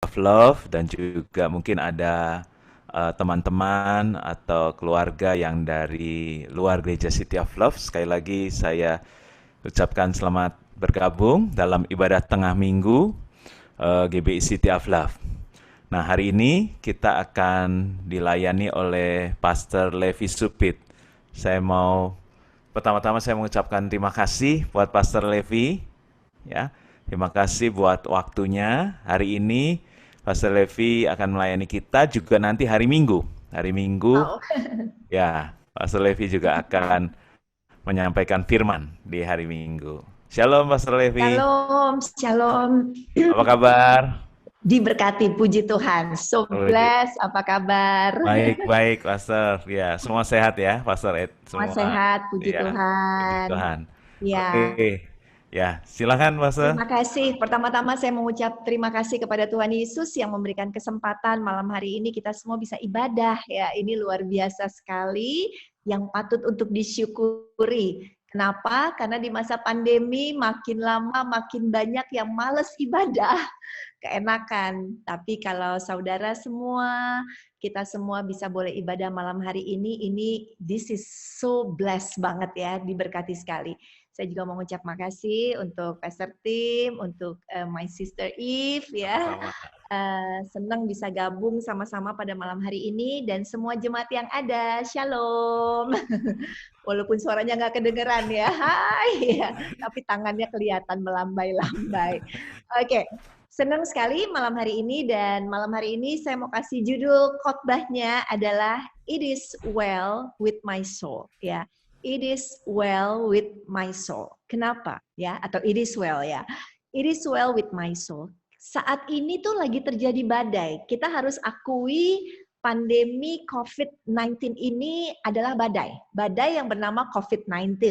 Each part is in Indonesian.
of Love dan juga mungkin ada teman-teman atau keluarga yang dari luar gereja City of Love. Sekali lagi saya ucapkan selamat bergabung dalam ibadah tengah minggu GBI City of Love. Nah, hari ini kita akan dilayani oleh Pastor Levi Supit. Saya mau Pertama-tama saya mengucapkan terima kasih buat Pastor Levi, ya. Terima kasih buat waktunya. Hari ini Pastor Levi akan melayani kita juga nanti hari Minggu. Hari Minggu, Wow. ya, Pastor Levi juga akan menyampaikan firman di hari Minggu. Shalom Pastor Levi. Shalom, shalom. Apa kabar? Diberkati, puji Tuhan. So blessed, apa kabar? Baik, baik, Pastor. Ya, semua sehat ya, Pastor Ed. Semua Semua, sehat, puji ya, puji Tuhan. Tuhan. Ya, Oke, ya, silakan, Pastor. terima kasih. Pertama-tama saya mengucap terima kasih kepada Tuhan Yesus yang memberikan kesempatan malam hari ini kita semua bisa ibadah. Ya, ini luar biasa sekali yang patut untuk disyukuri. Kenapa? Karena di masa pandemi makin lama makin banyak yang males ibadah. Keenakan. Tapi kalau saudara semua, kita semua bisa boleh ibadah malam hari ini this is so blessed banget ya, diberkati sekali. Saya juga mau mengucap makasih untuk Pastor Tim, untuk my sister Eve ya. Sama-sama. Senang bisa gabung sama-sama pada malam hari ini dan semua jemaat yang ada. Shalom. Walaupun suaranya nggak kedengeran ya, hai, ya. Tapi tangannya kelihatan melambai-lambai. Oke, senang sekali malam hari ini dan malam hari ini saya mau kasih judul khotbahnya adalah It is well with my soul, ya. It is well with my soul. Kenapa? Ya, atau it is well ya. It is well with my soul. Saat ini tuh lagi terjadi badai. Kita harus akui pandemi COVID-19 ini adalah badai. Badai yang bernama COVID-19.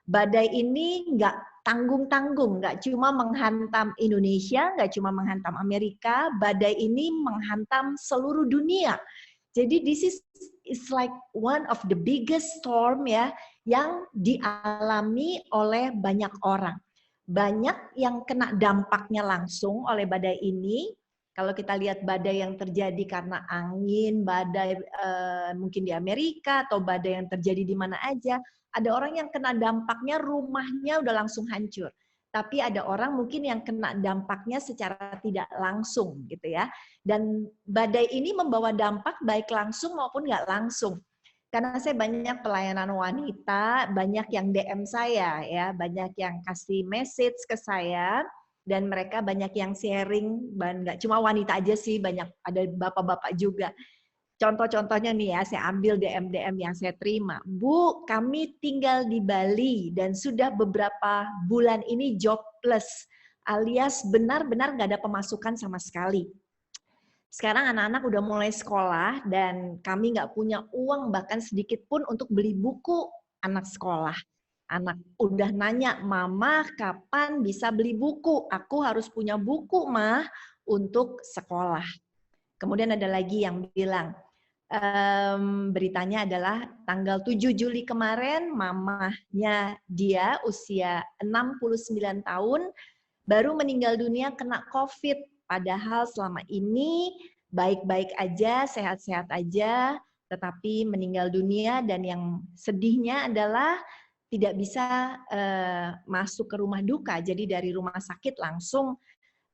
Badai ini nggak tanggung-tanggung, nggak cuma menghantam Indonesia, nggak cuma menghantam Amerika, badai ini menghantam seluruh dunia. Jadi this is like one of the biggest storm ya yang dialami oleh banyak orang. Banyak yang kena dampaknya langsung oleh badai ini. Kalau kita lihat badai yang terjadi karena angin, badai mungkin di Amerika atau badai yang terjadi di mana aja, ada orang yang kena dampaknya rumahnya udah langsung hancur. Tapi ada orang mungkin yang kena dampaknya secara tidak langsung gitu ya. Dan badai ini membawa dampak baik langsung maupun nggak langsung. Karena saya banyak pelayanan wanita, banyak yang DM saya ya, banyak yang kasih message ke saya dan mereka banyak yang sharing, dan nggak cuma wanita aja sih, banyak ada bapak-bapak juga. Contoh-contohnya nih ya, saya ambil DM-DM yang saya terima. Bu, kami tinggal di Bali dan sudah beberapa bulan ini jobless, alias benar-benar nggak ada pemasukan sama sekali. Sekarang anak-anak udah mulai sekolah dan kami nggak punya uang bahkan sedikit pun untuk beli buku anak sekolah. Anak udah nanya, Mama kapan bisa beli buku? Aku harus punya buku, Mah, untuk sekolah. Kemudian ada lagi yang bilang, beritanya adalah tanggal 7 Juli kemarin, mamahnya dia usia 69 tahun, baru meninggal dunia kena COVID. Padahal selama ini baik-baik aja, sehat-sehat aja, tetapi meninggal dunia dan yang sedihnya adalah tidak bisa masuk ke rumah duka. Jadi dari rumah sakit langsung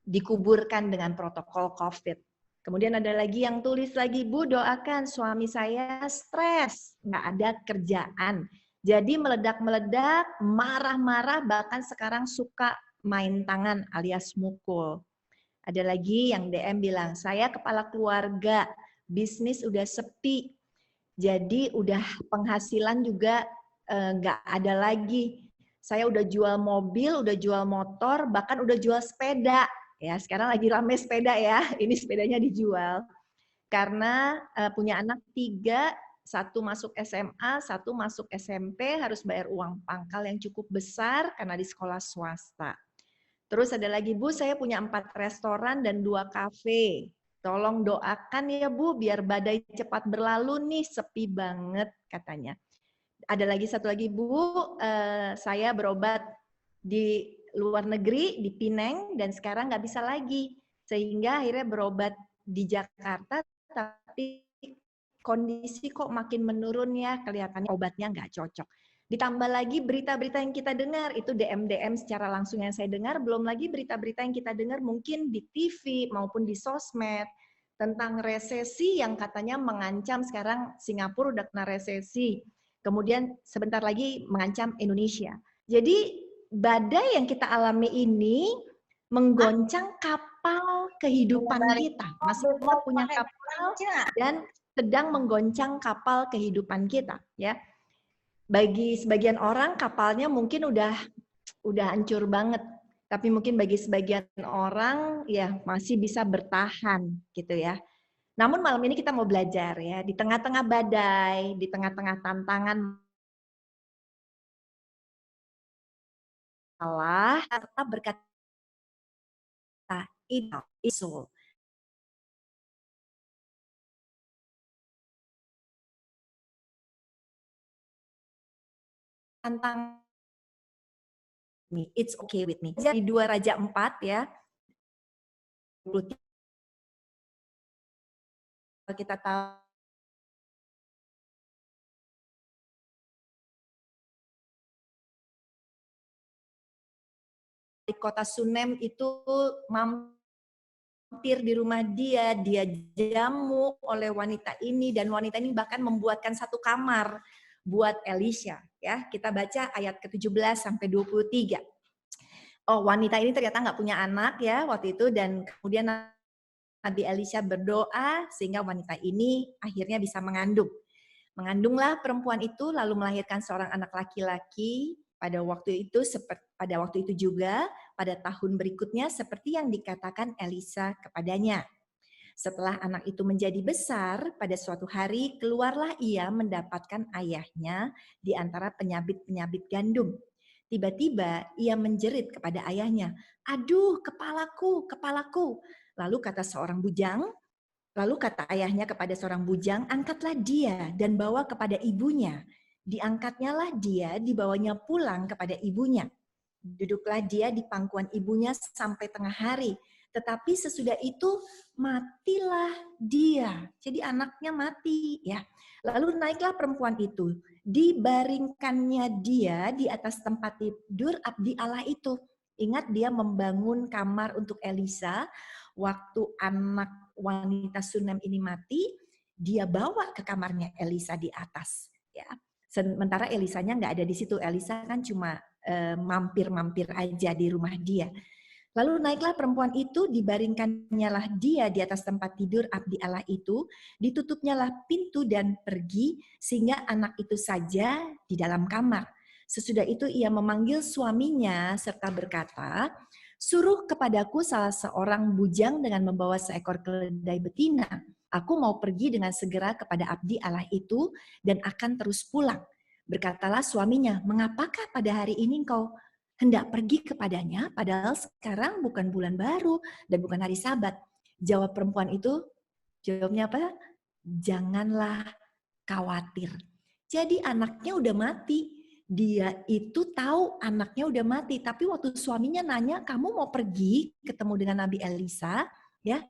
dikuburkan dengan protokol COVID. Kemudian ada lagi yang tulis lagi, Bu doakan suami saya stres, nggak ada kerjaan. Jadi meledak-meledak, marah-marah, bahkan sekarang suka main tangan alias mukul. Ada lagi yang DM bilang, saya kepala keluarga, bisnis udah sepi, jadi udah penghasilan juga nggak ada lagi. Saya udah jual mobil, udah jual motor, bahkan udah jual sepeda. Ya, sekarang lagi rame sepeda ya. Ini sepedanya dijual. Karena punya anak 3, satu masuk SMA, satu masuk SMP, harus bayar uang pangkal yang cukup besar karena di sekolah swasta. Terus ada lagi, Bu, saya punya 4 restoran dan 2 kafe. Tolong doakan ya Bu, biar badai cepat berlalu nih, sepi banget katanya. Ada lagi satu lagi, Bu, saya berobat di luar negeri, di Pineng, dan sekarang nggak bisa lagi. Sehingga akhirnya berobat di Jakarta, tapi kondisi kok makin menurun ya, kelihatannya obatnya nggak cocok. Ditambah lagi berita-berita yang kita dengar, itu DM-DM secara langsung yang saya dengar, belum lagi berita-berita yang kita dengar mungkin di TV maupun di sosmed, tentang resesi yang katanya mengancam sekarang Singapura udah kena resesi, kemudian sebentar lagi mengancam Indonesia. Jadi badai yang kita alami ini menggoncang kapal kehidupan kita. Masih kita punya kapal dan sedang menggoncang kapal kehidupan kita, ya. Bagi sebagian orang kapalnya mungkin udah hancur banget, tapi mungkin bagi sebagian orang ya masih bisa bertahan gitu ya. Namun malam ini kita mau belajar ya, di tengah-tengah badai, di tengah-tengah tantangan Allah, serta berkata isul. Tentang me, it's okay with me. Di 2 Raja 4 ya, kita tahu di kota Sunem itu mampir di rumah dia jamu oleh wanita ini, dan wanita ini bahkan membuatkan satu kamar buat Elisha. Ya, kita baca ayat ke-17 sampai 23. Oh, wanita ini ternyata nggak punya anak ya waktu itu, dan kemudian Nabi Elisha berdoa sehingga wanita ini akhirnya bisa mengandung. Mengandunglah perempuan itu lalu melahirkan seorang anak laki-laki pada waktu itu juga pada tahun berikutnya seperti yang dikatakan Elisa kepadanya. Setelah anak itu menjadi besar, pada suatu hari keluarlah ia mendapatkan ayahnya di antara penyabit-penyabit gandum. Tiba-tiba ia menjerit kepada ayahnya, "Aduh, kepalaku, kepalaku." Lalu kata ayahnya kepada seorang bujang, "Angkatlah dia dan bawa kepada ibunya." Diangkatnyalah dia, dibawanya pulang kepada ibunya. Duduklah dia di pangkuan ibunya sampai tengah hari. Tetapi sesudah itu matilah dia. Jadi anaknya mati ya. Lalu naiklah perempuan itu, dibaringkannya dia di atas tempat tidur abdi Allah itu. Ingat, dia membangun kamar untuk Elisa. Waktu anak wanita Sunem ini mati, dia bawa ke kamarnya Elisa di atas. Ya. Sementara Elisanya nggak ada di situ. Elisa kan cuma mampir-mampir aja di rumah dia. Lalu naiklah perempuan itu, dibaringkannyalah dia di atas tempat tidur abdi Allah itu, ditutupnyalah pintu dan pergi, sehingga anak itu saja di dalam kamar. Sesudah itu ia memanggil suaminya serta berkata, "Suruh kepadaku salah seorang bujang dengan membawa seekor keledai betina. Aku mau pergi dengan segera kepada abdi Allah itu dan akan terus pulang." Berkatalah suaminya, "Mengapakah pada hari ini engkau hendak pergi kepadanya, padahal sekarang bukan bulan baru dan bukan hari Sabat?" Jawab perempuan itu, jawabnya apa? "Janganlah khawatir." Jadi anaknya udah mati. Dia itu tahu anaknya udah mati, tapi waktu suaminya nanya, "Kamu mau pergi ketemu dengan Nabi Elisa?" Ya,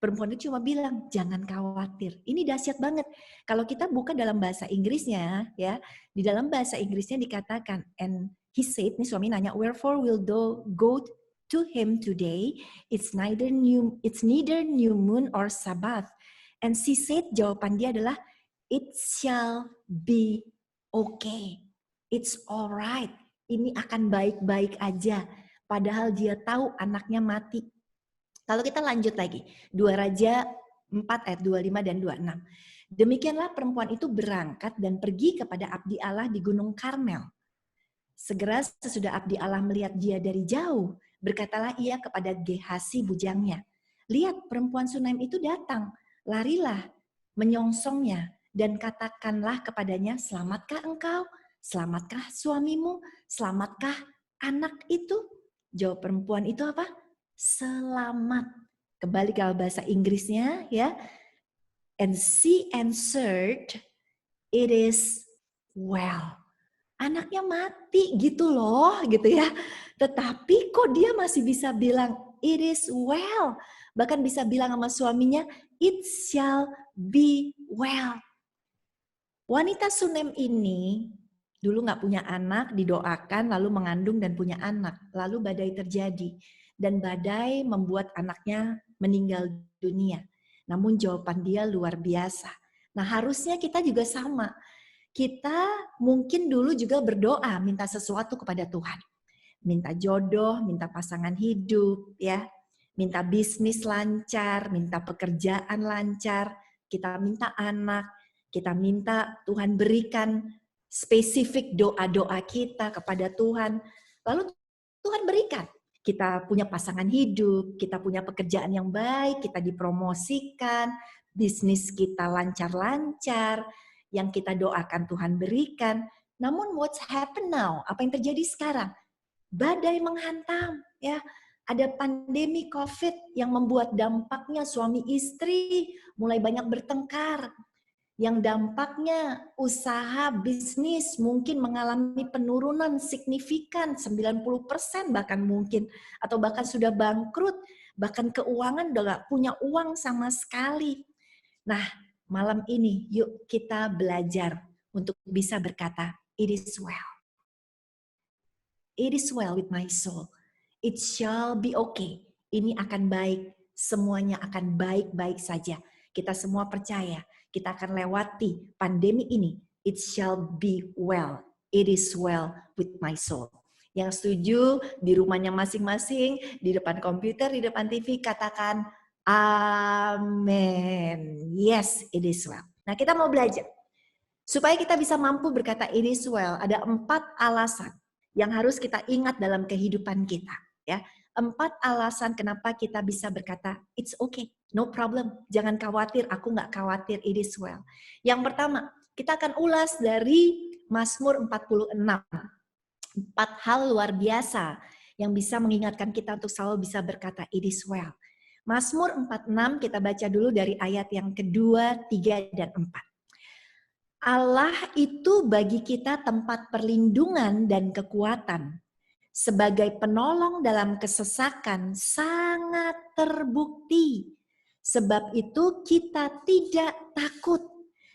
perempuan itu cuma bilang, "Jangan khawatir." Ini dahsyat banget. Kalau kita buka dalam bahasa Inggrisnya, ya, di dalam bahasa Inggrisnya dikatakan, and he said, nih suami nanya, "Wherefore will thou go to him today? It's neither new moon or Sabbath." And she said, jawaban dia adalah, "It shall be okay. It's alright." Ini akan baik-baik aja. Padahal dia tahu anaknya mati. Kalau kita lanjut lagi, 2 Raja 4 ayat 25 dan 26. Demikianlah perempuan itu berangkat dan pergi kepada abdi Allah di Gunung Karmel. Segera sesudah abdi Allah melihat dia dari jauh, berkatalah ia kepada Gehasi bujangnya, "Lihat, perempuan Sunem itu datang, larilah menyongsongnya dan katakanlah kepadanya, 'Selamatkah engkau? Selamatkah suamimu? Selamatkah anak itu?'" Jawab perempuan itu apa? "Selamat." Kembali ke bahasa Inggrisnya ya. And she answered, "It is well." Anaknya mati gitu loh, gitu ya. Tetapi kok dia masih bisa bilang, it is well. Bahkan bisa bilang sama suaminya, it shall be well. Wanita Sunem ini dulu nggak punya anak, didoakan, lalu mengandung dan punya anak. Lalu badai terjadi. Dan badai membuat anaknya meninggal dunia. Namun jawaban dia luar biasa. Nah harusnya kita juga sama. Kita mungkin dulu juga berdoa, minta sesuatu kepada Tuhan. Minta jodoh, minta pasangan hidup, ya, minta bisnis lancar, minta pekerjaan lancar, kita minta anak, kita minta Tuhan berikan spesifik doa-doa kita kepada Tuhan. Lalu Tuhan berikan. Kita punya pasangan hidup, kita punya pekerjaan yang baik, kita dipromosikan, bisnis kita lancar-lancar, yang kita doakan Tuhan berikan. Namun what's happen now? Apa yang terjadi sekarang? Badai menghantam, ya. Ada pandemi COVID yang membuat dampaknya suami istri mulai banyak bertengkar. Yang dampaknya usaha bisnis mungkin mengalami penurunan signifikan 90% bahkan mungkin, atau bahkan sudah bangkrut, bahkan keuangan udah gak punya uang sama sekali. Nah, malam ini yuk kita belajar untuk bisa berkata, it is well. It is well with my soul. It shall be okay. Ini akan baik. Semuanya akan baik-baik saja. Kita semua percaya. Kita akan lewati pandemi ini. It shall be well. It is well with my soul. Yang setuju di rumahnya masing-masing, di depan komputer, di depan TV, katakan amin. Yes, it is well. Nah, kita mau belajar. Supaya kita bisa mampu berkata it is well, ada 4 alasan yang harus kita ingat dalam kehidupan kita, ya. 4 alasan kenapa kita bisa berkata it's okay, no problem, jangan khawatir, aku nggak khawatir, it is well. Yang pertama, kita akan ulas dari Mazmur 46. 4 hal luar biasa yang bisa mengingatkan kita untuk selalu bisa berkata it is well. Mazmur 46 kita baca dulu dari ayat yang kedua, 3, dan 4. Allah itu bagi kita tempat perlindungan dan kekuatan. Sebagai penolong dalam kesesakan sangat terbukti. Sebab itu kita tidak takut.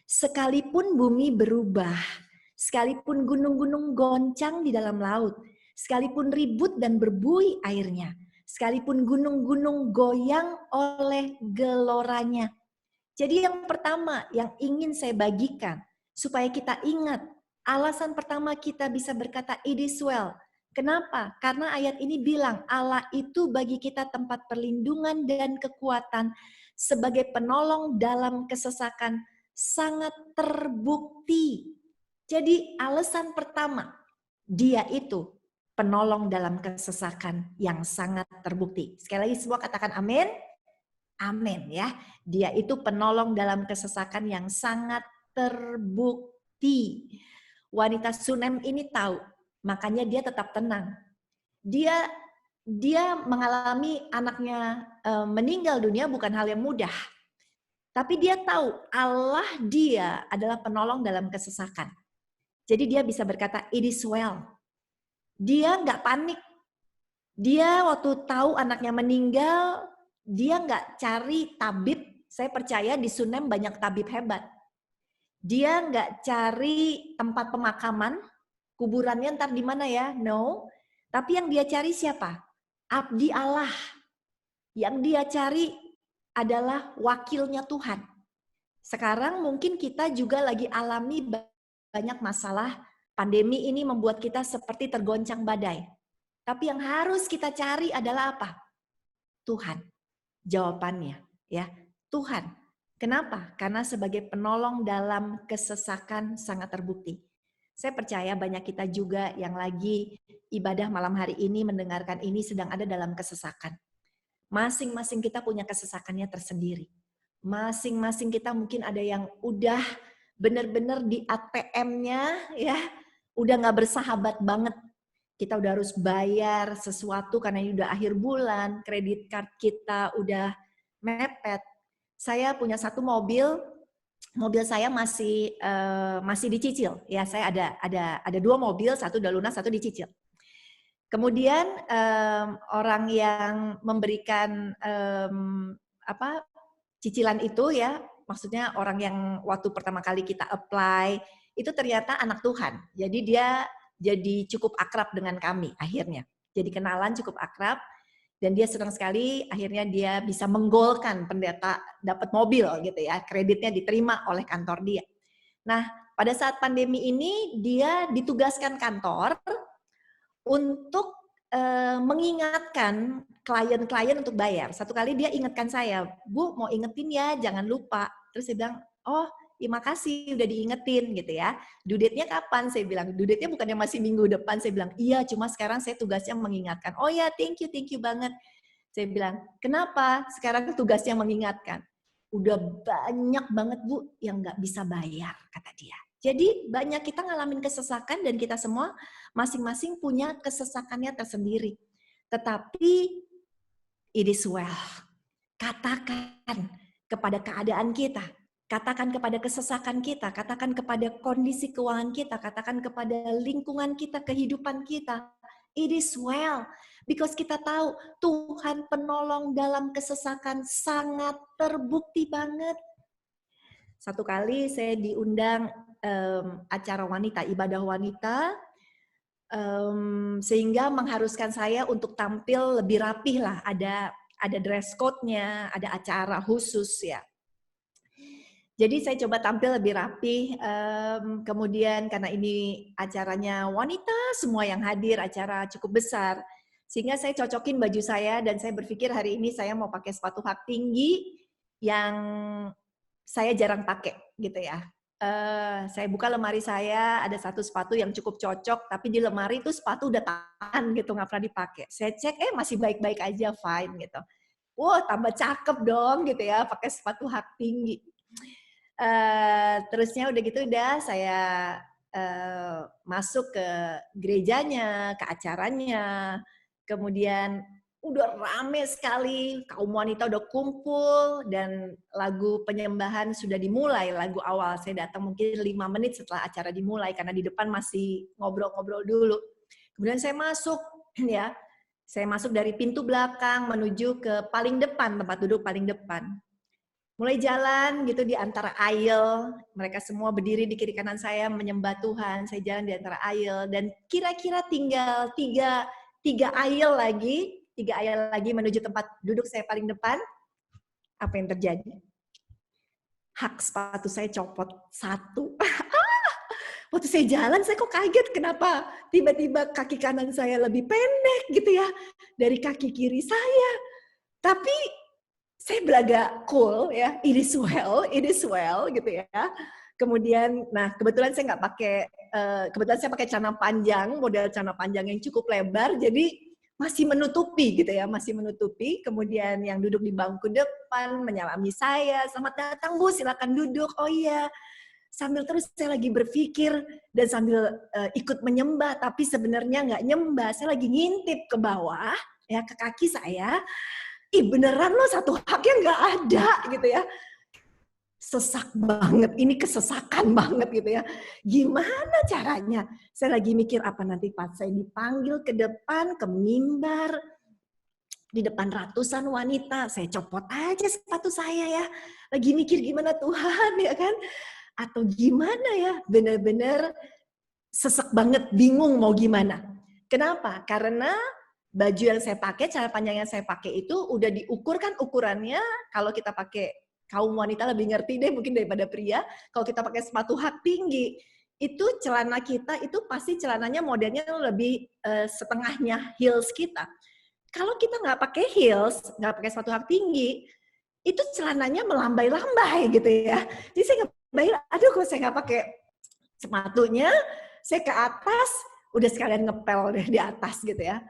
Sekalipun bumi berubah, sekalipun gunung-gunung goncang di dalam laut, sekalipun ribut dan berbuih airnya, sekalipun gunung-gunung goyang oleh geloranya. Jadi yang pertama yang ingin saya bagikan, supaya kita ingat, alasan pertama kita bisa berkata it is well. Kenapa? Karena ayat ini bilang Allah itu bagi kita tempat perlindungan dan kekuatan sebagai penolong dalam kesesakan sangat terbukti. Jadi alasan pertama, dia itu penolong dalam kesesakan yang sangat terbukti. Sekali lagi semua katakan amin. Amin ya. Dia itu penolong dalam kesesakan yang sangat terbukti. Wanita Sunem ini tahu, makanya dia tetap tenang. Dia mengalami anaknya meninggal dunia bukan hal yang mudah. Tapi dia tahu Allah dia adalah penolong dalam kesesakan. Jadi dia bisa berkata it is well. Dia nggak panik. Dia waktu tahu anaknya meninggal, dia nggak cari tabib. Saya percaya di Sunem banyak tabib hebat. Dia nggak cari tempat pemakaman, kuburannya ntar di mana ya? No. Tapi yang dia cari siapa? Abdi Allah. Yang dia cari adalah wakilnya Tuhan. Sekarang mungkin kita juga lagi alami banyak masalah. Pandemi ini membuat kita seperti tergoncang badai. Tapi yang harus kita cari adalah apa? Tuhan. Jawabannya, ya, Tuhan. Kenapa? Karena sebagai penolong dalam kesesakan sangat terbukti. Saya percaya banyak kita juga yang lagi ibadah malam hari ini mendengarkan ini sedang ada dalam kesesakan. Masing-masing kita punya kesesakannya tersendiri. Masing-masing kita mungkin ada yang udah benar-benar di ATM-nya, ya, udah nggak bersahabat banget. Kita udah harus bayar sesuatu karena ini udah akhir bulan, kredit card kita udah mepet. Saya punya satu mobil saya masih dicicil. Ya, saya ada 2 mobil, satu udah lunas, satu dicicil. Kemudian orang yang memberikan cicilan itu ya, maksudnya orang yang waktu pertama kali kita apply itu ternyata anak Tuhan. Jadi dia jadi cukup akrab dengan kami akhirnya. Jadi kenalan cukup akrab dan dia senang sekali akhirnya dia bisa menggolkan pendeta dapat mobil gitu ya, kreditnya diterima oleh kantor dia. Nah, pada saat pandemi ini dia ditugaskan kantor untuk mengingatkan klien-klien untuk bayar. Satu kali dia ingatkan saya, "Bu, mau ingetin ya, jangan lupa." Terus saya bilang, "Oh, terima kasih udah diingetin," gitu ya. "Due date-nya kapan?" Saya bilang. "Due date-nya bukannya masih minggu depan." Saya bilang, "Iya, cuma sekarang saya tugasnya mengingatkan." "Oh ya, thank you banget." Saya bilang, "Kenapa sekarang tugasnya mengingatkan?" "Udah banyak banget, Bu, yang nggak bisa bayar," kata dia. Jadi banyak kita ngalamin kesesakan dan kita semua masing-masing punya kesesakannya tersendiri. Tetapi it is well. Katakan kepada keadaan kita, katakan kepada kesesakan kita, katakan kepada kondisi keuangan kita, katakan kepada lingkungan kita, kehidupan kita. It is well. Because kita tahu Tuhan penolong dalam kesesakan sangat terbukti banget. Satu kali saya diundang acara wanita, ibadah wanita, sehingga mengharuskan saya untuk tampil lebih rapih lah, ada dress code-nya, ada acara khusus ya. Jadi saya coba tampil lebih rapih, kemudian karena ini acaranya wanita, semua yang hadir, acara cukup besar, sehingga saya cocokin baju saya dan saya berpikir hari ini saya mau pakai sepatu hak tinggi yang saya jarang pakai gitu ya. Saya buka lemari saya, ada satu sepatu yang cukup cocok, tapi di lemari itu sepatu udah tahan gitu, nggak pernah dipakai. Saya cek, masih baik-baik aja, fine gitu. Wah, tambah cakep dong gitu ya, pakai sepatu hak tinggi. Terusnya udah gitu saya masuk ke gerejanya, ke acaranya, kemudian udah rame sekali, kaum wanita udah kumpul dan lagu penyembahan sudah dimulai, lagu awal. Saya datang mungkin 5 menit setelah acara dimulai karena di depan masih ngobrol-ngobrol dulu. Kemudian saya masuk ya. Saya masuk dari pintu belakang menuju ke paling depan, tempat duduk paling depan. Mulai jalan gitu di antara aisle, mereka semua berdiri di kiri kanan saya menyembah Tuhan. Saya jalan di antara aisle dan kira-kira tinggal tiga aisle lagi menuju tempat duduk saya paling depan. Apa yang terjadi? Hak sepatu saya copot satu. Waktu saya jalan, saya kok kaget kenapa tiba-tiba kaki kanan saya lebih pendek gitu ya dari kaki kiri saya. Tapi saya belaga cool ya, it is well gitu ya. Kemudian, nah kebetulan saya nggak pakai, kebetulan saya pakai celana panjang, model celana panjang yang cukup lebar, jadi masih menutupi gitu ya, masih menutupi. Kemudian yang duduk di bangku depan menyalami saya, "Selamat datang Bu, silakan duduk." Oh iya, sambil terus saya lagi berpikir dan sambil ikut menyembah, tapi sebenarnya nggak nyembah, saya lagi ngintip ke bawah ya ke kaki saya. Ih beneran loh satu haknya nggak ada gitu ya. Sesak banget, ini kesesakan banget gitu ya. Gimana caranya? Saya lagi mikir apa nanti pas saya dipanggil ke depan, ke mimbar, di depan ratusan wanita, saya copot aja sepatu saya ya. Lagi mikir gimana Tuhan ya kan? Atau gimana ya? Bener-bener sesek banget, bingung mau gimana. Kenapa? Karena baju yang saya pakai, celana panjang yang saya pakai itu udah diukur kan ukurannya, kalau kita pakai, kaum wanita lebih ngerti deh mungkin daripada pria, kalau kita pakai sepatu hak tinggi, itu celana kita itu pasti celananya modelnya lebih setengahnya heels kita. Kalau kita nggak pakai heels, nggak pakai sepatu hak tinggi, itu celananya melambai-lambai gitu ya. Jadi saya nggak bayar, aduh kok saya nggak pakai sepatunya, saya ke atas, udah sekalian ngepel deh di atas gitu ya.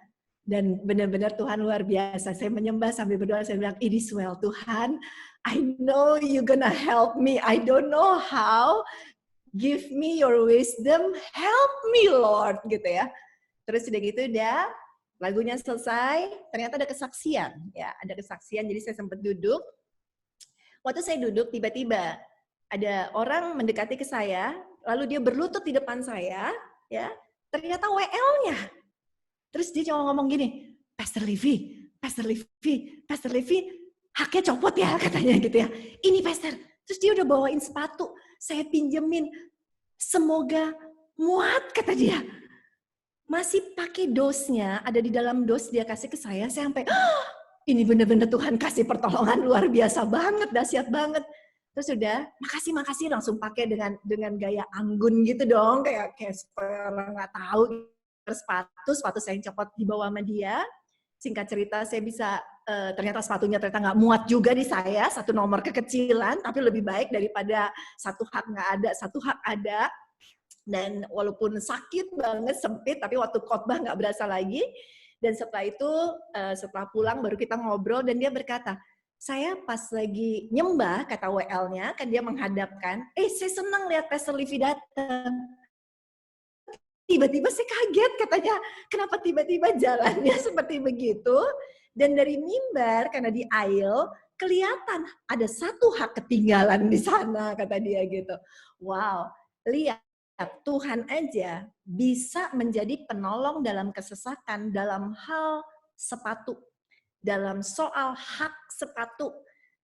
Dan benar-benar Tuhan luar biasa. Saya menyembah sambil berdoa, saya bilang, it is well Tuhan, I know you gonna help me, I don't know how, give me your wisdom, help me Lord, gitu ya. Terus udah gitu udah, lagunya selesai, ternyata ada kesaksian, ya ada kesaksian, jadi saya sempat duduk. Waktu saya duduk, tiba-tiba ada orang mendekati ke saya, lalu dia berlutut di depan saya, ya ternyata WL-nya. Terus dia cuma ngomong gini, Pastor Levi, haknya copot ya katanya gitu ya. Ini Pastor. Terus dia udah bawain sepatu, saya pinjemin. Semoga muat kata dia. Masih pakai dosnya, ada di dalam dos dia kasih ke saya sampai ini benar-benar Tuhan kasih pertolongan luar biasa banget, dahsyat banget. Terus udah, makasih langsung pakai dengan gaya anggun gitu dong, kayak supaya orang nggak tahu. Sepatu saya yang copot dibawa sama dia. Singkat cerita saya bisa ternyata sepatunya ternyata nggak muat juga di saya, satu nomor kekecilan, tapi lebih baik daripada satu hak nggak ada, satu hak ada. Dan walaupun sakit banget, sempit, tapi waktu khotbah nggak berasa lagi. Dan setelah itu, setelah pulang baru kita ngobrol dan dia berkata, saya pas lagi nyembah, kata WL-nya, kan dia menghadapkan, saya senang lihat Pastor Livi datang. Tiba-tiba saya kaget katanya, kenapa tiba-tiba jalannya seperti begitu? Dan dari mimbar, karena di aisle, kelihatan ada satu hak ketinggalan di sana, kata dia gitu. Wow, lihat. Tuhan aja bisa menjadi penolong dalam kesesakan, dalam hal sepatu, dalam soal hak sepatu.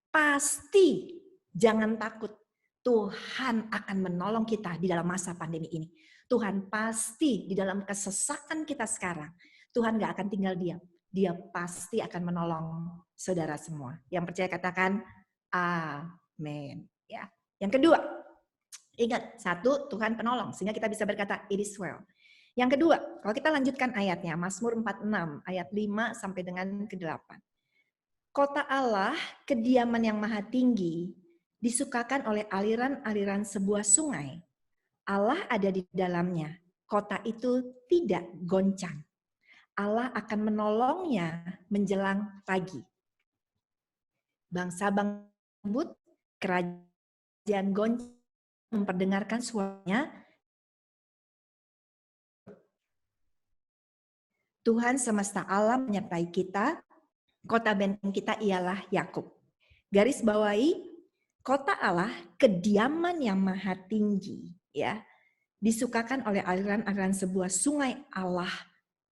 Pasti jangan takut, Tuhan akan menolong kita di dalam masa pandemi ini. Tuhan pasti di dalam kesesakan kita sekarang, Tuhan gak akan tinggal diam. Dia pasti akan menolong saudara semua. Yang percaya katakan, amin. Ya. Yang kedua, ingat, satu, Tuhan penolong, sehingga kita bisa berkata, it is well. Yang kedua, kalau kita lanjutkan ayatnya, Mazmur 46, ayat 5 sampai dengan ke-8. Kota Allah, kediaman yang maha tinggi, disukakan oleh aliran-aliran sebuah sungai. Allah ada di dalamnya, kota itu tidak goncang. Allah akan menolongnya menjelang pagi. Bangsa-bangsa ribut, kerajaan goncang, memperdengarkan suaranya. Tuhan semesta alam menyertai kita. Kota benteng kita ialah Yakub. Garis bawahi, kota Allah, kediaman yang maha tinggi, ya. Disukakan oleh aliran-aliran sebuah sungai Allah.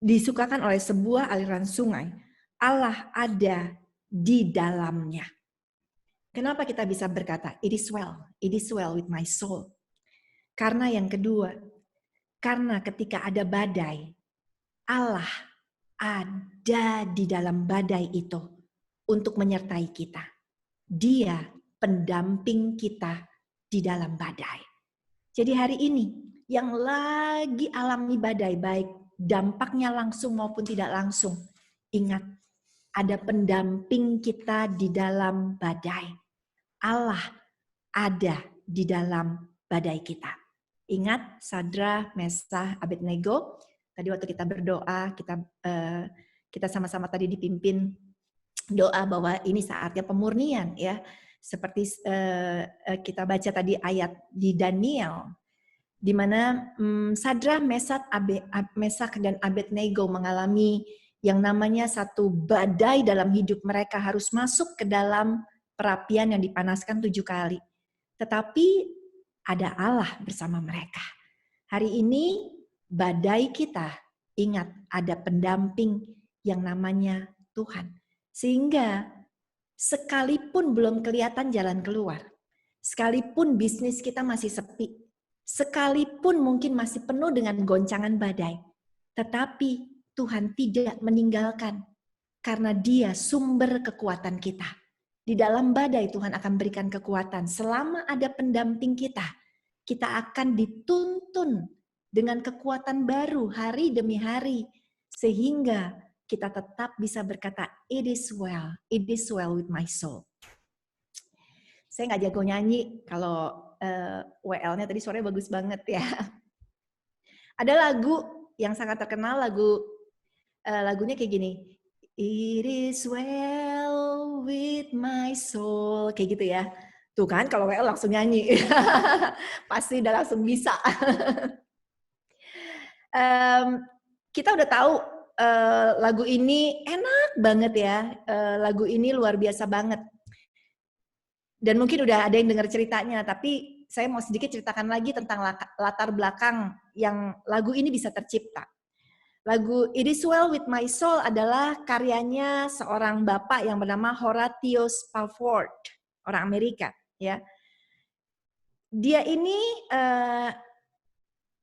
Disukakan oleh sebuah aliran sungai. Allah ada di dalamnya. Kenapa kita bisa berkata, it is well with my soul. Karena yang kedua, karena ketika ada badai, Allah ada di dalam badai itu untuk menyertai kita. Dia pendamping kita di dalam badai. Jadi hari ini yang lagi alami badai, baik dampaknya langsung maupun tidak langsung, ingat ada pendamping kita di dalam badai. Allah ada di dalam badai kita. Ingat Sadra, Mesah, Abednego. Tadi waktu kita berdoa, kita sama-sama tadi dipimpin doa bahwa ini saatnya pemurnian, ya. Seperti kita baca tadi ayat di Daniel, di mana Sadra, Mesah dan Abednego mengalami yang namanya satu badai dalam hidup mereka, harus masuk ke dalam perapian yang dipanaskan 7 kali. Tetapi ada Allah bersama mereka. Hari ini badai kita, ingat ada pendamping yang namanya Tuhan. Sehingga sekalipun belum kelihatan jalan keluar, sekalipun bisnis kita masih sepi, sekalipun mungkin masih penuh dengan goncangan badai, tetapi Tuhan tidak meninggalkan karena Dia sumber kekuatan kita. Di dalam badai Tuhan akan berikan kekuatan. Selama ada pendamping kita, kita akan dituntun dengan kekuatan baru hari demi hari. Sehingga kita tetap bisa berkata, it is well with my soul. Saya nggak jago nyanyi, kalau WL-nya tadi suaranya bagus banget ya. Ada lagu yang sangat terkenal, lagunya kayak gini. It is well with my soul, kayak gitu ya. Tuh kan, kalau WL langsung nyanyi. Pasti udah langsung bisa. Kita udah tahu lagu ini enak banget ya. Lagu ini luar biasa banget. Dan mungkin udah ada yang dengar ceritanya, tapi saya mau sedikit ceritakan lagi tentang latar belakang yang lagu ini bisa tercipta. Lagu It Is Well With My Soul adalah karyanya seorang bapak yang bernama Horatio Spafford, orang Amerika. Ya, dia ini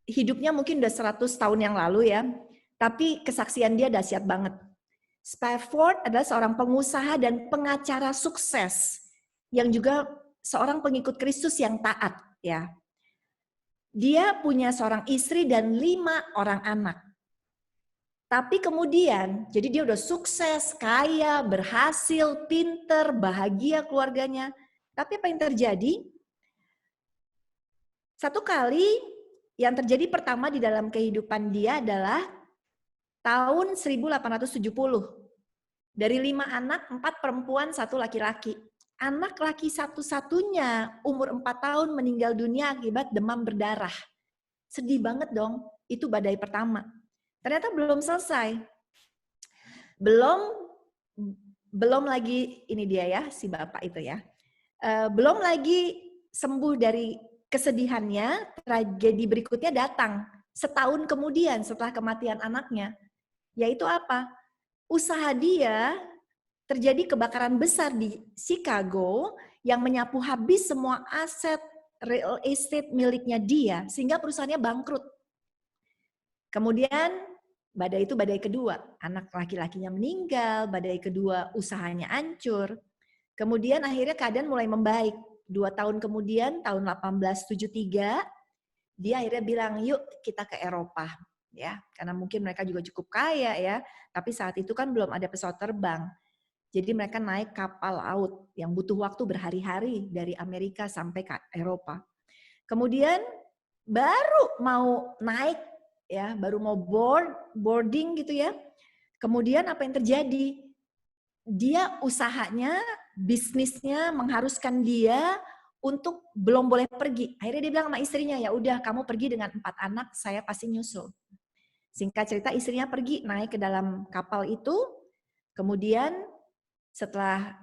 hidupnya mungkin udah 100 tahun yang lalu ya, tapi kesaksian dia dahsyat banget. Spafford adalah seorang pengusaha dan pengacara sukses yang juga seorang pengikut Kristus yang taat. Ya, dia punya seorang istri dan 5 orang anak. Tapi kemudian, jadi dia udah sukses, kaya, berhasil, pinter, bahagia keluarganya. Tapi apa yang terjadi? Satu kali yang terjadi pertama di dalam kehidupan dia adalah tahun 1870. Dari 5 anak, 4 perempuan, 1 laki-laki. Anak laki satu-satunya umur 4 tahun meninggal dunia akibat demam berdarah. Sedih banget dong, itu badai pertama. Ternyata belum selesai. Belum lagi, ini dia ya, si bapak itu ya. Belum lagi sembuh dari kesedihannya, tragedi berikutnya datang. Setahun kemudian setelah kematian anaknya. Yaitu apa? Usaha dia terjadi kebakaran besar di Chicago yang menyapu habis semua aset real estate miliknya dia, sehingga perusahaannya bangkrut. Kemudian badai itu badai kedua, anak laki-lakinya meninggal, badai kedua usahanya hancur. Kemudian akhirnya keadaan mulai membaik. 2 tahun kemudian, tahun 1873, dia akhirnya bilang, yuk kita ke Eropa. Ya, karena mungkin mereka juga cukup kaya ya, tapi saat itu kan belum ada pesawat terbang. Jadi mereka naik kapal laut yang butuh waktu berhari-hari dari Amerika sampai ke Eropa. Kemudian baru mau naik ya, baru mau boarding gitu ya. Kemudian apa yang terjadi? Dia usahanya, bisnisnya mengharuskan dia untuk belum boleh pergi. Akhirnya dia bilang sama istrinya, ya udah kamu pergi dengan 4 anak, saya pasti nyusul. Singkat cerita istrinya pergi naik ke dalam kapal itu. Kemudian setelah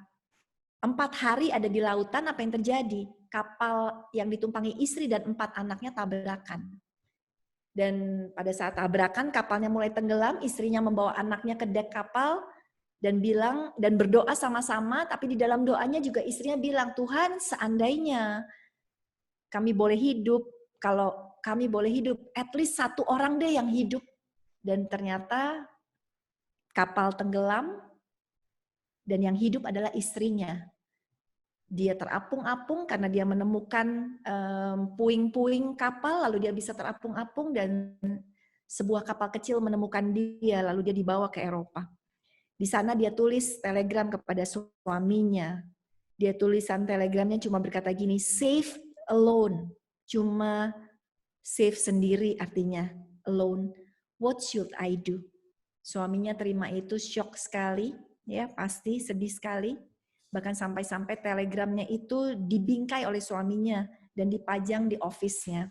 4 hari ada di lautan, apa yang terjadi? Kapal yang ditumpangi istri dan 4 anaknya tabrakan. Dan pada saat tabrakan kapalnya mulai tenggelam, istrinya membawa anaknya ke dek kapal dan bilang dan berdoa sama-sama, tapi di dalam doanya juga istrinya bilang, Tuhan seandainya kami boleh hidup, kalau kami boleh hidup, at least 1 orang deh yang hidup. Dan ternyata kapal tenggelam dan yang hidup adalah istrinya. Dia terapung-apung karena dia menemukan puing-puing kapal, lalu dia bisa terapung-apung dan sebuah kapal kecil menemukan dia, lalu dia dibawa ke Eropa. Di sana dia tulis telegram kepada suaminya. Dia tulisan telegramnya cuma berkata gini, save alone. Cuma save sendiri artinya alone. What should I do? Suaminya terima itu shock sekali, ya pasti sedih sekali. Bahkan sampai-sampai telegramnya itu dibingkai oleh suaminya dan dipajang di office-nya.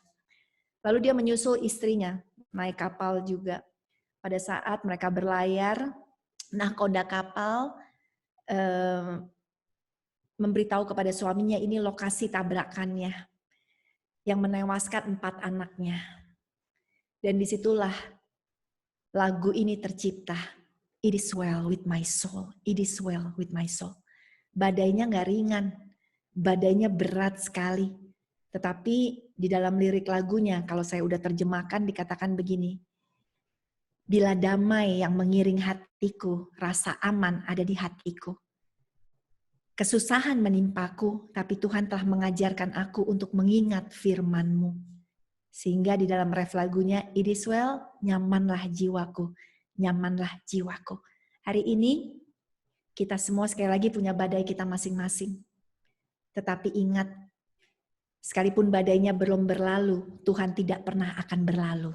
Lalu dia menyusul istrinya, naik kapal juga. Pada saat mereka berlayar, nahkoda kapal memberitahu kepada suaminya ini lokasi tabrakannya yang menewaskan 4 anaknya. Dan disitulah lagu ini tercipta. It is well with my soul. It is well with my soul. Badainya nggak ringan, badainya berat sekali. Tetapi di dalam lirik lagunya, kalau saya udah terjemahkan dikatakan begini, bila damai yang mengiring hatiku, rasa aman ada di hatiku. Kesusahan menimpaku, tapi Tuhan telah mengajarkan aku untuk mengingat firman-Mu. Sehingga di dalam ref lagunya, it is well, nyamanlah jiwaku, nyamanlah jiwaku. Hari ini, kita semua sekali lagi punya badai kita masing-masing. Tetapi ingat, sekalipun badainya belum berlalu, Tuhan tidak pernah akan berlalu.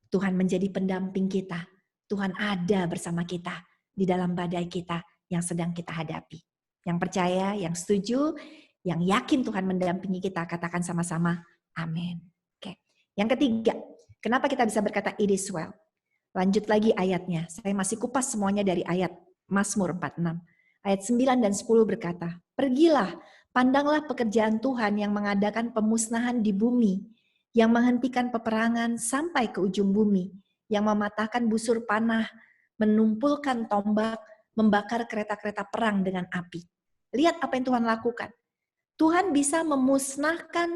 Tuhan menjadi pendamping kita. Tuhan ada bersama kita di dalam badai kita yang sedang kita hadapi. Yang percaya, yang setuju, yang yakin Tuhan mendampingi kita, katakan sama-sama, amin. Oke. Yang ketiga, kenapa kita bisa berkata it is well? Lanjut lagi ayatnya. Saya masih kupas semuanya dari ayat Mazmur 46. Ayat 9 dan 10 berkata, pergilah, pandanglah pekerjaan Tuhan yang mengadakan pemusnahan di bumi, yang menghentikan peperangan sampai ke ujung bumi, yang mematahkan busur panah, menumpulkan tombak, membakar kereta-kereta perang dengan api. Lihat apa yang Tuhan lakukan. Tuhan bisa memusnahkan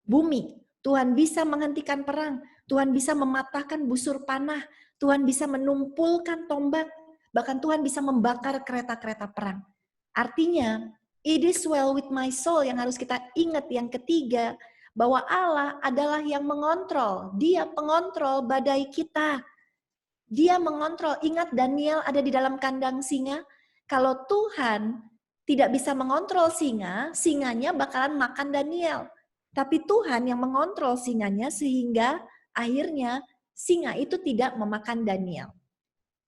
bumi. Tuhan bisa menghentikan perang. Tuhan bisa mematahkan busur panah. Tuhan bisa menumpulkan tombak. Bahkan Tuhan bisa membakar kereta-kereta perang. Artinya, it is well with my soul yang harus kita ingat yang ketiga. Bahwa Allah adalah yang mengontrol. Dia pengontrol badai kita. Dia mengontrol. Ingat Daniel ada di dalam kandang singa. Kalau Tuhan tidak bisa mengontrol singa, singanya bakalan makan Daniel. Tapi Tuhan yang mengontrol singanya sehingga akhirnya singa itu tidak memakan Daniel.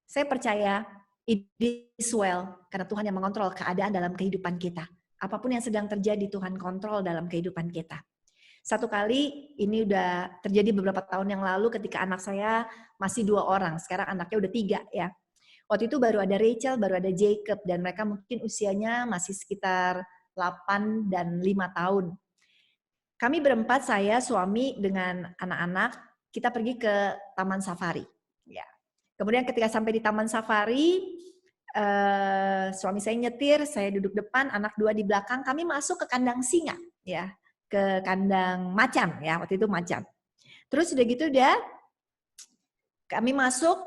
Saya percaya it is well karena Tuhan yang mengontrol keadaan dalam kehidupan kita. Apapun yang sedang terjadi Tuhan kontrol dalam kehidupan kita. Satu kali ini udah terjadi beberapa tahun yang lalu ketika anak saya masih 2 orang. Sekarang anaknya udah 3 ya. Waktu itu baru ada Rachel, baru ada Jacob, dan mereka mungkin usianya masih sekitar 8 dan 5 tahun. Kami berempat, saya, suami, dengan anak-anak, kita pergi ke Taman Safari. Ya. Kemudian ketika sampai di Taman Safari, suami saya nyetir, saya duduk depan, anak 2 di belakang, kami masuk ke kandang singa, ya, ke kandang macan, ya, waktu itu macan. Terus udah gitu kami masuk,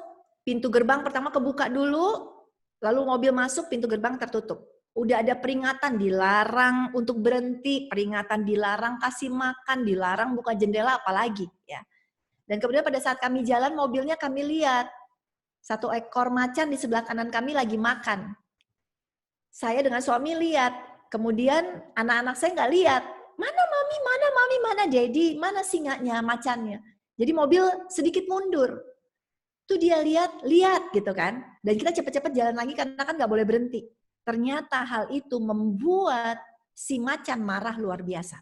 pintu gerbang pertama kebuka dulu, lalu mobil masuk, pintu gerbang tertutup. Udah ada peringatan, dilarang untuk berhenti, peringatan dilarang kasih makan, dilarang buka jendela, apalagi. Ya. Dan kemudian pada saat kami jalan, mobilnya kami lihat, 1 ekor macan di sebelah kanan kami lagi makan. Saya dengan suami lihat, kemudian anak-anak saya nggak lihat. Mana mami, mana Daddy, mana singanya, macannya. Jadi mobil sedikit mundur. Tuh dia lihat gitu kan. Dan kita cepat-cepat jalan lagi karena kan nggak boleh berhenti. Ternyata hal itu membuat si macan marah luar biasa.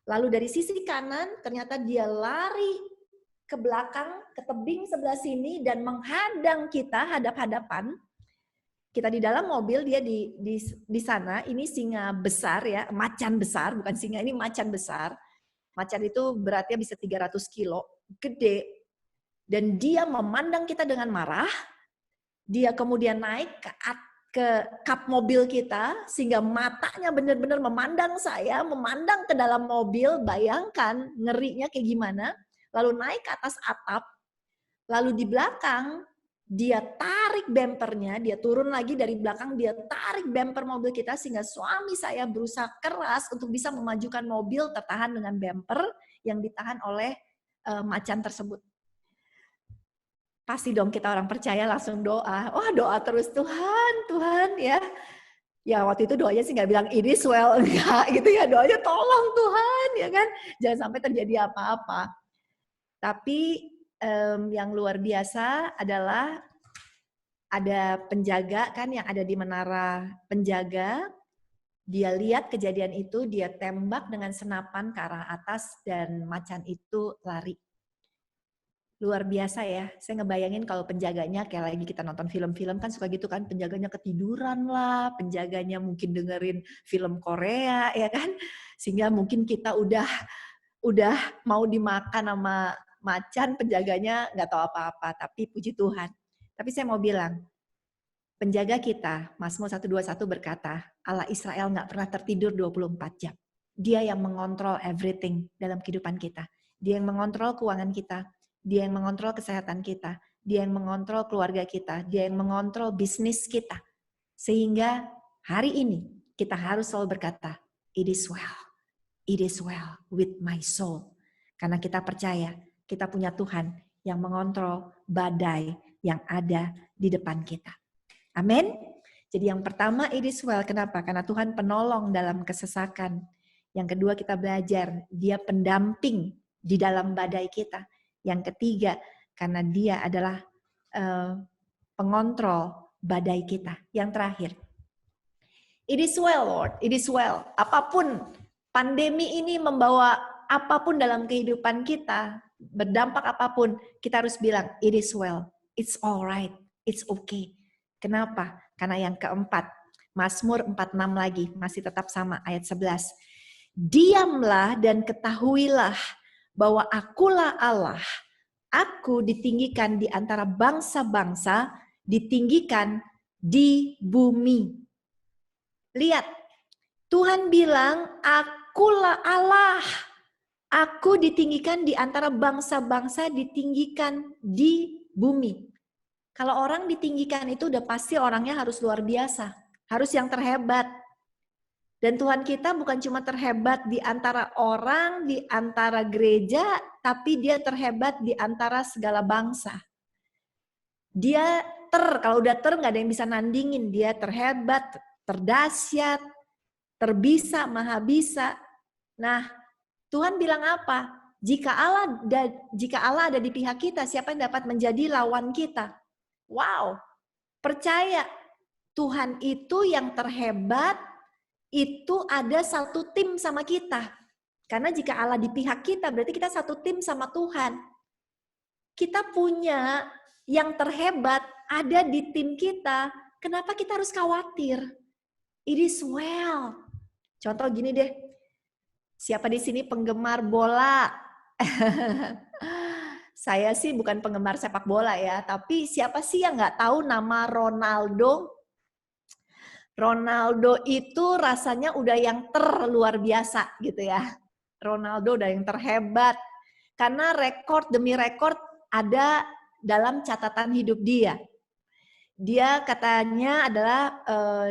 Lalu dari sisi kanan ternyata dia lari ke belakang, ke tebing sebelah sini dan menghadang kita hadap-hadapan. Kita di dalam mobil, dia di sana. Ini singa besar ya, macan besar, bukan singa, ini macan besar. Macan itu beratnya bisa 300 kilo, gede. Dan dia memandang kita dengan marah, dia kemudian naik ke kap mobil kita, sehingga matanya benar-benar memandang saya, memandang ke dalam mobil, bayangkan ngerinya kayak gimana, lalu naik ke atas atap, lalu di belakang, dia tarik bempernya, dia turun lagi dari belakang, dia tarik bemper mobil kita, sehingga suami saya berusaha keras untuk bisa memajukan mobil tertahan dengan bemper yang ditahan oleh macan tersebut. Pasti dong kita orang percaya langsung doa. Wah, doa terus, Tuhan ya. Ya waktu itu doanya sih nggak bilang it is well, enggak gitu ya. Doanya tolong Tuhan ya kan. Jangan sampai terjadi apa-apa. Tapi yang luar biasa adalah ada penjaga kan yang ada di menara penjaga. Dia lihat kejadian itu, dia tembak dengan senapan ke arah atas dan macan itu lari. Luar biasa ya, saya ngebayangin kalau penjaganya kayak lagi kita nonton film-film kan suka gitu kan, penjaganya ketiduran lah, penjaganya mungkin dengerin film Korea ya kan, sehingga mungkin kita udah mau dimakan sama macan, penjaganya nggak tahu apa-apa, tapi puji Tuhan. Tapi saya mau bilang, penjaga kita, Mazmur 121 berkata, Allah Israel nggak pernah tertidur 24 jam. Dia yang mengontrol everything dalam kehidupan kita. Dia yang mengontrol keuangan kita. Dia yang mengontrol kesehatan kita. Dia yang mengontrol keluarga kita. Dia yang mengontrol bisnis kita. Sehingga hari ini kita harus selalu berkata, it is well. It is well with my soul. Karena kita percaya kita punya Tuhan yang mengontrol badai yang ada di depan kita. Amin. Jadi yang pertama, it is well. Kenapa? Karena Tuhan penolong dalam kesesakan. Yang kedua, kita belajar dia pendamping di dalam badai kita. Yang ketiga, karena dia adalah pengontrol badai kita. Yang terakhir, it is well, Lord. It is well. Apapun pandemi ini membawa apapun dalam kehidupan kita, berdampak apapun, kita harus bilang, it is well. It's alright. It's okay. Kenapa? Karena yang keempat, Mazmur 46 lagi, masih tetap sama ayat 11. Diamlah dan ketahuilah bahwa akulah Allah. Aku ditinggikan di antara bangsa-bangsa, ditinggikan di bumi. Lihat, Tuhan bilang, akulah Allah. Aku ditinggikan di antara bangsa-bangsa, ditinggikan di bumi. Kalau orang ditinggikan itu udah pasti orangnya harus luar biasa. Harus yang terhebat. Dan Tuhan kita bukan cuma terhebat di antara orang, di antara gereja, tapi dia terhebat di antara segala bangsa. Dia kalau udah nggak ada yang bisa nandingin. Dia terhebat, terdahsyat, terbisa, maha bisa. Nah, Tuhan bilang apa? Jika Allah ada di pihak kita, siapa yang dapat menjadi lawan kita? Wow, percaya Tuhan itu yang terhebat, itu ada satu tim sama kita. Karena jika Allah di pihak kita, berarti kita satu tim sama Tuhan. Kita punya yang terhebat ada di tim kita. Kenapa kita harus khawatir? It is well. Contoh gini deh. Siapa di sini penggemar bola? Saya sih bukan penggemar sepak bola ya, tapi siapa sih yang nggak tahu nama Ronaldo? Ronaldo itu rasanya udah yang luar biasa gitu ya. Ronaldo udah yang terhebat. Karena rekor demi rekor ada dalam catatan hidup dia. Dia katanya adalah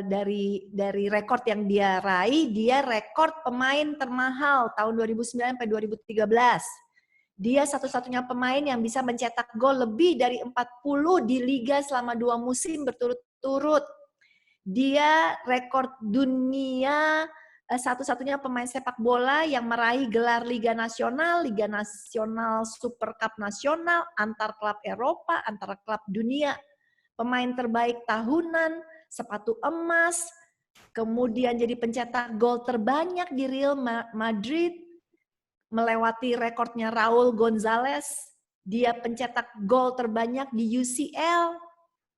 dari rekor yang dia raih, dia rekor pemain termahal tahun 2009 sampai 2013. Dia satu-satunya pemain yang bisa mencetak gol lebih dari 40 di liga selama 2 musim berturut-turut. Dia rekor dunia satu-satunya pemain sepak bola yang meraih gelar Liga Nasional Super Cup Nasional, antar klub Eropa, antar klub dunia. Pemain terbaik tahunan, sepatu emas, kemudian jadi pencetak gol terbanyak di Real Madrid, melewati rekornya Raul Gonzalez, dia pencetak gol terbanyak di UCL,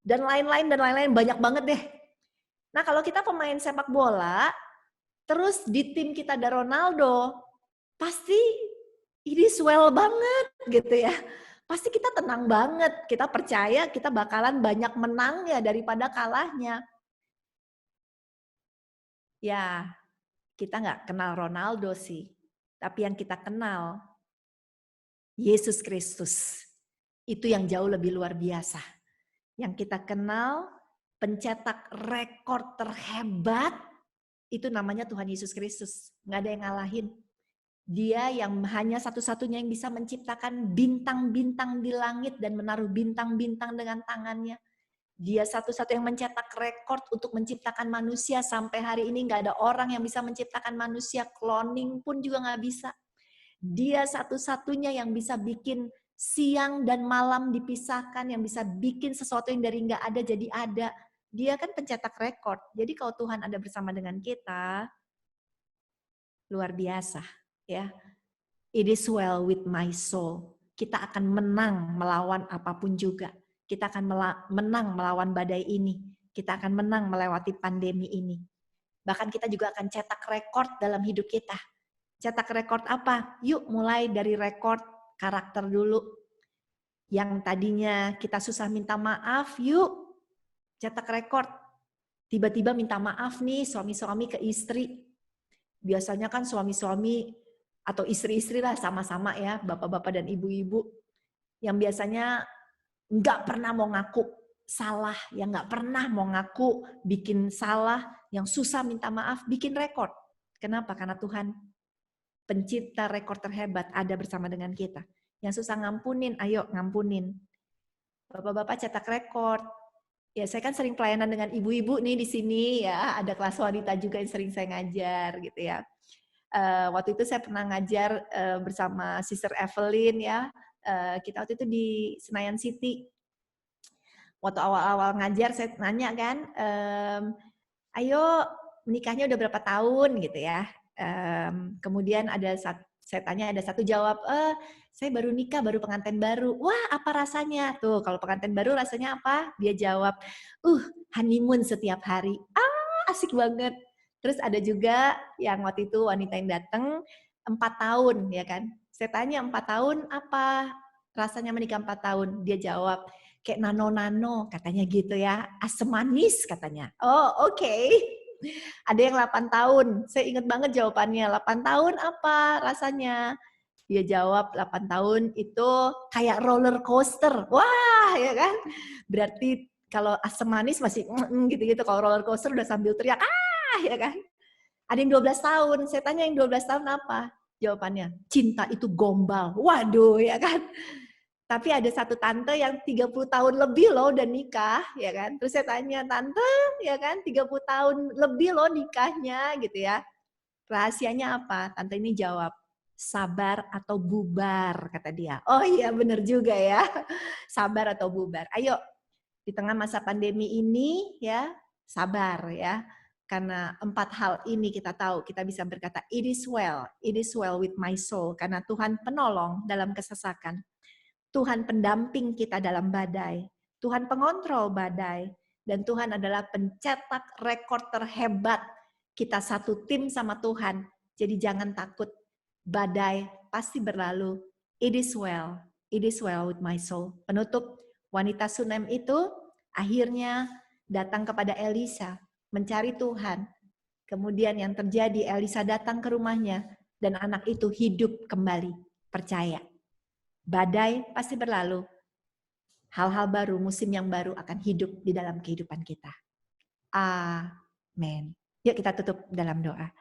dan lain-lain, banyak banget deh. Nah, kalau kita pemain sepak bola, terus di tim kita ada Ronaldo, pasti ini swell banget gitu ya. Pasti kita tenang banget, kita percaya kita bakalan banyak menangnya daripada kalahnya. Ya, kita nggak kenal Ronaldo sih, tapi yang kita kenal Yesus Kristus. Itu yang jauh lebih luar biasa. Yang kita kenal pencetak rekor terhebat, itu namanya Tuhan Yesus Kristus. Nggak ada yang ngalahin. Dia yang hanya satu-satunya yang bisa menciptakan bintang-bintang di langit dan menaruh bintang-bintang dengan tangannya. Dia satu-satu yang mencetak rekor untuk menciptakan manusia. Sampai hari ini nggak ada orang yang bisa menciptakan manusia. Cloning pun juga nggak bisa. Dia satu-satunya yang bisa bikin siang dan malam dipisahkan, yang bisa bikin sesuatu yang dari nggak ada jadi ada. Dia kan pencetak rekor. Jadi kalau Tuhan ada bersama dengan kita, luar biasa, ya. It is well with my soul. Kita akan menang melawan apapun juga. Kita akan menang melawan badai ini. Kita akan menang melewati pandemi ini. Bahkan kita juga akan cetak rekor dalam hidup kita. Cetak rekor apa? Yuk mulai dari rekor karakter dulu. Yang tadinya kita susah minta maaf, yuk cetak rekor. Tiba-tiba minta maaf nih suami-suami ke istri. Biasanya kan suami-suami atau istri-istri lah sama-sama ya, bapak-bapak dan ibu-ibu. Yang biasanya nggak pernah mau ngaku salah, yang nggak pernah mau ngaku bikin salah, yang susah minta maaf, bikin rekor. Kenapa? Karena Tuhan pencipta rekor terhebat ada bersama dengan kita. Yang susah ngampunin, ayo ngampunin. Bapak-bapak cetak rekor. Ya, saya kan sering pelayanan dengan ibu-ibu nih di sini ya, ada kelas wanita juga yang sering saya ngajar gitu ya. Waktu itu saya pernah ngajar bersama Sister Evelyn ya. Kita waktu itu di Senayan City. Waktu awal-awal ngajar saya nanya kan, ayo menikahnya udah berapa tahun gitu ya. Kemudian saya tanya ada satu jawab, saya baru nikah, baru pengantin baru. Wah, apa rasanya? Tuh, kalau pengantin baru rasanya apa? Dia jawab, honeymoon setiap hari. Asik banget. Terus ada juga yang waktu itu wanita yang datang 4 tahun, ya kan? Saya tanya 4 tahun apa rasanya menikah 4 tahun? Dia jawab, kayak nano-nano katanya gitu ya, asam manis katanya. Oh oke. Ada yang 8 tahun, saya ingat banget jawabannya, 8 tahun apa rasanya? Dia jawab 8 tahun itu kayak roller coaster. Wah ya kan, berarti kalau asam manis masih gitu-gitu, kalau roller coaster udah sambil teriak, ah ya kan. Ada yang 12 tahun, saya tanya yang 12 tahun apa? Jawabannya, cinta itu gombal. Waduh ya kan. Tapi ada satu tante yang 30 tahun lebih loh udah nikah, ya kan. Terus saya tanya, "Tante, ya kan 30 tahun lebih loh nikahnya," gitu ya. "Rahasianya apa?" Tante ini jawab, "Sabar atau bubar," kata dia. Oh iya bener juga ya. Sabar atau bubar. Ayo di tengah masa pandemi ini ya, sabar ya. Karena 4 hal ini kita tahu, kita bisa berkata, it is well with my soul. Karena Tuhan penolong dalam kesesakan. Tuhan pendamping kita dalam badai. Tuhan pengontrol badai. Dan Tuhan adalah pencetak rekor terhebat. Kita satu tim sama Tuhan. Jadi jangan takut. Badai pasti berlalu. It is well. It is well with my soul. Penutup, wanita Sunem itu akhirnya datang kepada Elisa. Mencari Tuhan. Kemudian yang terjadi, Elisa datang ke rumahnya. Dan anak itu hidup kembali. Percaya. Badai pasti berlalu. Hal-hal baru, musim yang baru akan hidup di dalam kehidupan kita. Amin. Yuk kita tutup dalam doa.